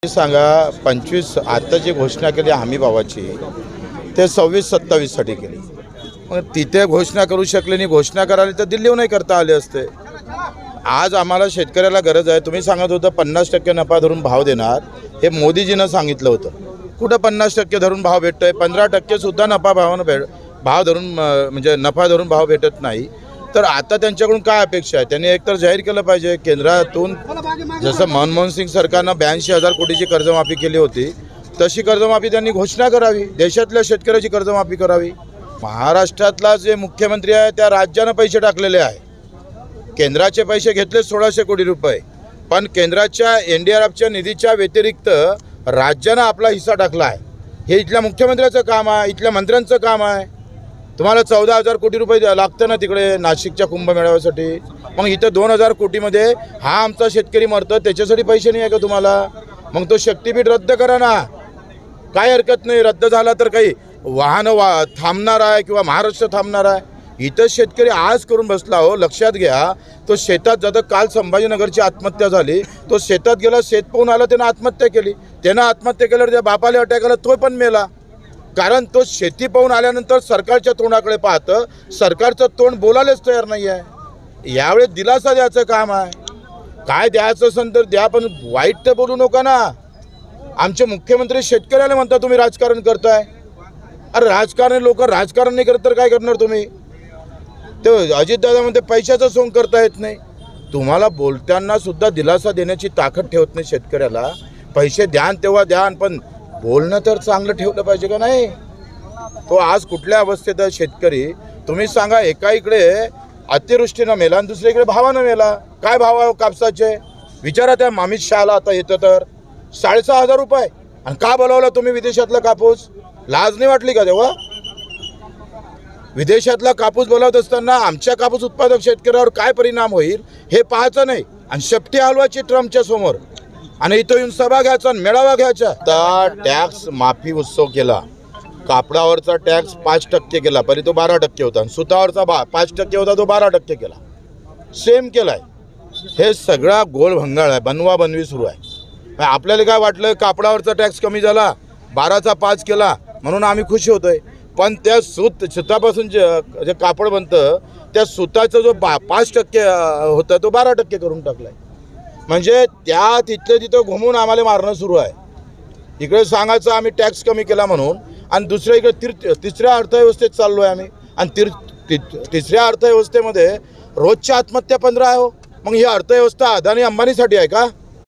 सांगा 25 आता जी घोषणा केली हमी भावाची ते 26-27साठी केली. मग तिथे घोषणा करू शकले नाही, घोषणा करायला तर दिल्लीहून नाही करता आले असते. आज आम्हाला शेतकऱ्याला गरज आहे. तुम्ही सांगत होता 50% नफा धरून भाव देणार, हे मोदीजीनं सांगितलं होतं. कुठं 50% धरून भाव भेटतोय? 15% सुद्धा नफा भावानं भाव धरून म्हणजे नफा धरून भाव भेटत नाही. तर आता त्यांच्याकडून काय अपेक्षा आहे? त्यांनी एकतर जाहीर केलं पाहिजे केंद्रातून, जसं मनमोहन सिंग सरकारनं 82,000 कोटीची कर्जमाफी केली होती तशी कर्जमाफी त्यांनी घोषणा करावी, देशातल्या शेतकऱ्याची कर्जमाफी करावी. महाराष्ट्रातला जे मुख्यमंत्री आहे त्या राज्यानं पैसे टाकलेले आहे. केंद्राचे पैसे घेतले 1600 कोटी रुपये, पण केंद्राच्या NDRFच्या निधीच्या व्यतिरिक्त राज्यानं आपला हिस्सा टाकला आहे. हे इथल्या मुख्यमंत्र्याचं काम आहे, इथल्या मंत्र्यांचं काम आहे. तुम्हाला 14,000 कोटी रुपये लागतं ना तिकडे नाशिकच्या कुंभमेळ्यासाठी, मग इथं 2,000 कोटीमध्ये हा आमचा शेतकरी मरतो त्याच्यासाठी पैसे नाही आहे का तुम्हाला? मग तो शक्तीपीठ रद्द करा ना, काय हरकत नाही. रद्द झाला तर काही वाहनं थांबणार आहे किंवा महाराष्ट्र थांबणार आहे? इथं शेतकरी आज करून बसला हो. लक्षात घ्या, तो शेतात जातं. काल संभाजीनगरची आत्महत्या झाली, तो शेतात गेला, शेत पाहून आला, त्यानं आत्महत्या केली. त्यानं आत्महत्या केल्यावर त्या बापाला अटॅक आला, तो पण मेला. कारण तो शेती पाहून आल्यानंतर सरकारच्या तोंडाकडे पाहतं, सरकारचं तोंड बोलायलाच तयार नाही आहे. यावेळेस दिलासा द्यायचं काम आहे. काय द्यायचं असेल तर द्या, पण वाईट तर बोलू नका ना. आमचे मुख्यमंत्री शेतकऱ्याला म्हणता तुम्ही राजकारण करताय. अरे राजकारण, लोक राजकारण नाही करत तर काय करणार तुम्ही? ते अजितदादा म्हणते पैशाचं सोंग करता येत नाही. तुम्हाला बोलताना सुद्धा दिलासा देण्याची ताकद ठेवत नाही शेतकऱ्याला. पैसे द्यान तेव्हा द्यान, पण बोलणं तर चांगलं ठेवलं पाहिजे का नाही? तो आज कुठल्या अवस्थेत आहे शेतकरी? तुम्ही सांगा. एका इकडे अतिवृष्टीनं मेला आणि दुसऱ्या इकडे भावानं मेला. काय भाव आहे कापसाचे? विचारा त्या अमित शहाला. आता येतं तर 6,500 रुपये. आणि का बोलावला तुम्ही विदेशातला कापूस? लाज नाही वाटली का तेव्हा? विदेशातला कापूस बोलावत असताना आमच्या कापूस उत्पादक शेतकऱ्यावर काय परिणाम होईल हे पाहायचं नाही, आणि शेपटी हलवायची ट्रम्पच्या समोर, आणि इथं येऊन सभा घ्यायचा, मेळावा घ्यायचा. आता टॅक्स माफी उत्सव केला. कापडावरचा टॅक्स 5% केला, पहिले तो 12% होता. सुतावरचा 5% होता, तो 12% केला. सेम केलाय. हे सगळा गोलभंगाळ आहे, बनवा बनवी सुरू आहे. आपल्याला काय वाटलं, कापडावरचा टॅक्स कमी झाला, 12चा 5 केला म्हणून आम्ही खुशी होतोय. पण त्या सुतापासून जे कापड बनतं त्या सुताचा जो 5% होता तो 12% करून टाकलाय. म्हणजे त्या तिथं घुमून आम्हाला मारणं सुरू आहे. इकडे सांगायचं आम्ही टॅक्स कमी केला म्हणून, आणि दुसऱ्या इकडे तिसऱ्या अर्थव्यवस्थेत चाललो आहे आम्ही. आणि तिसऱ्या अर्थव्यवस्थेमध्ये रोजच्या आत्महत्या 15 आहे हो. मग ही अर्थव्यवस्था अदानी अंबानीसाठी आहे का?